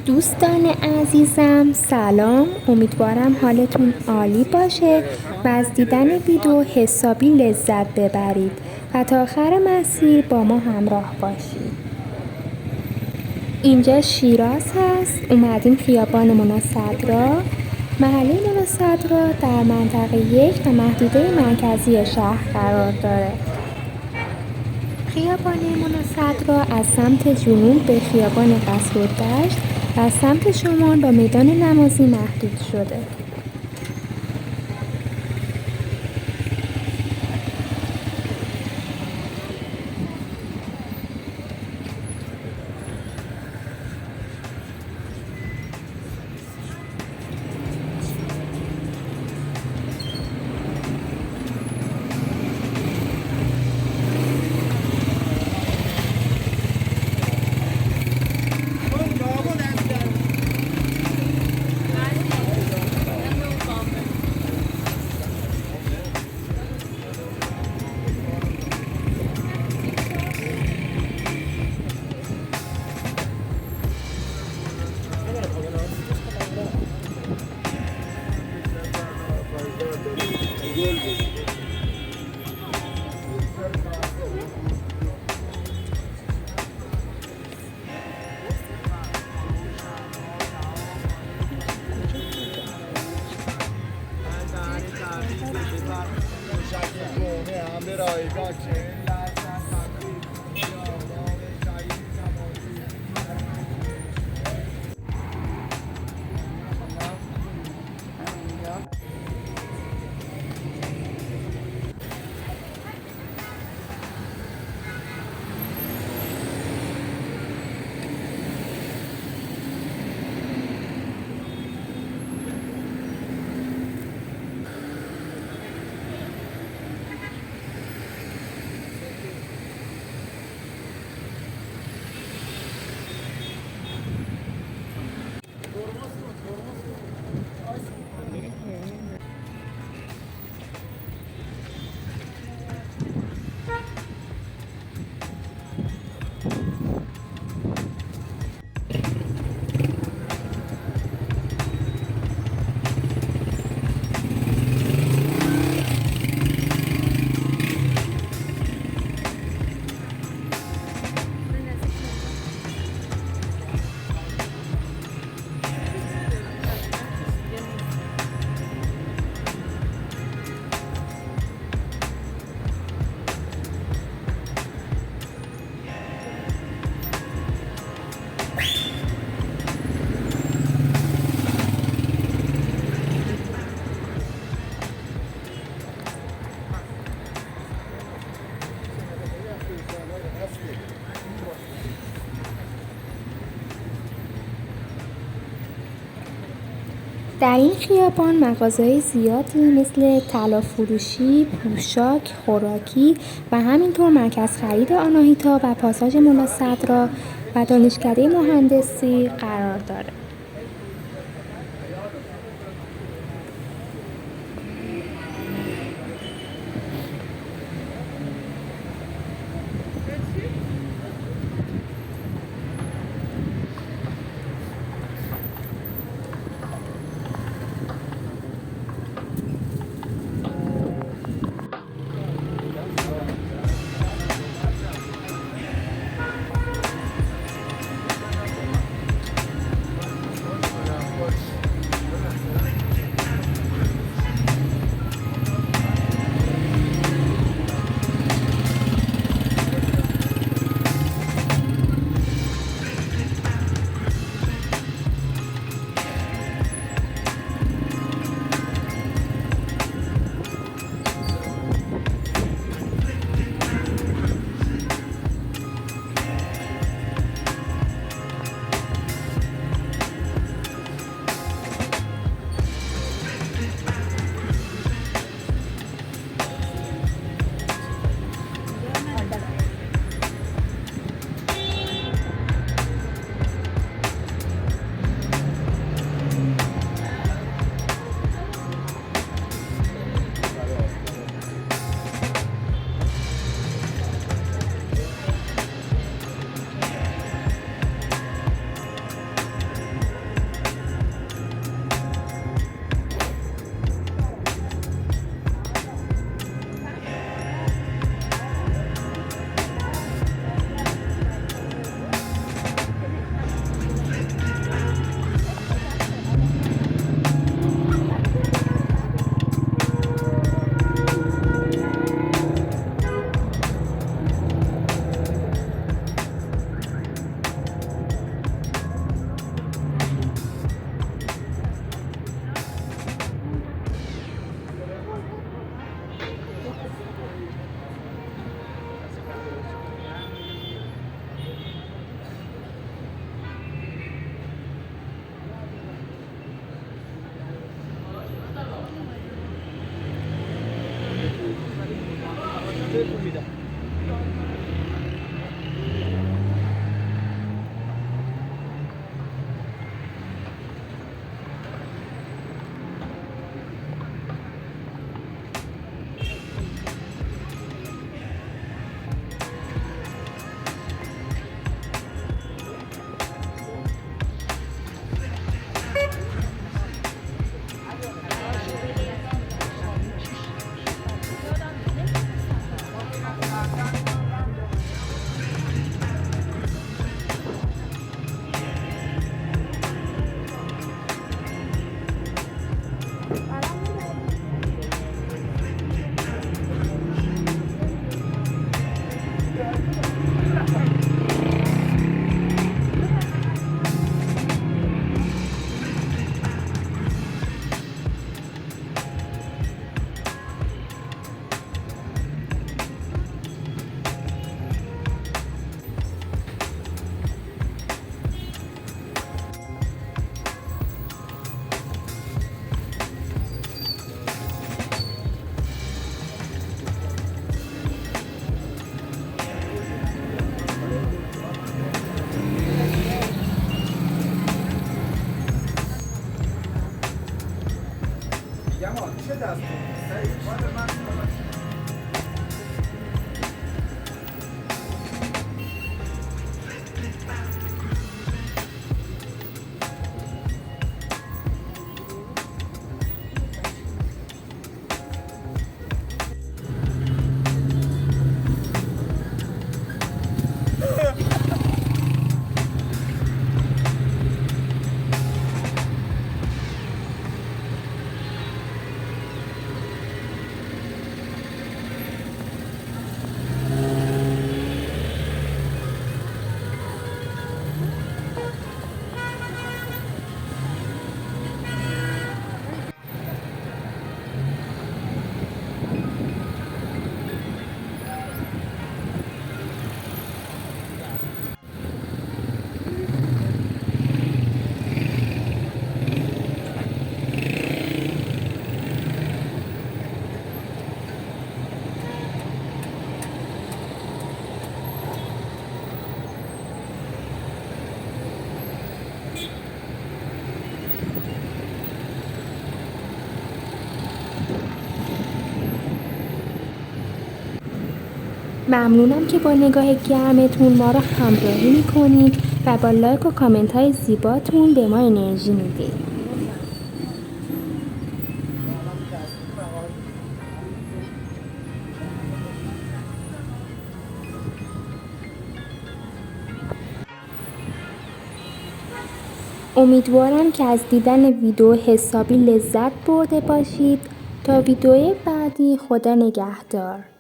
دوستان عزیزم سلام، امیدوارم حالتون عالی باشه و از دیدن ویدیو حسابی لذت ببرید و تا آخر مسیر با ما همراه باشید. اینجا شیراز هست، اومدیم خیابان مناصدرا. محله مناصدرا در منطقه 1 و محدوده مرکزی شهر قرار داره. خیابان مناصدرا از سمت جنوب به خیابان قصرالدشت و از سمت شمال با میدان نمازی محدود شده. در این خیابان مغازه‌های زیادی مثل طلا-فروشی، پوشاک، خوراکی و همینطور مرکز خرید آناهیتا و پاساژ مناصدرا و دانشکده مهندسی قرار داره. ممنونم که با نگاه گرمتون ما رو همراهی میکنید و با لایک و کامنت های زیباتون به ما انرژی میدید. امیدوارم که از دیدن ویدیو حسابی لذت برده باشید. تا ویدیو بعدی، خدا نگهدار.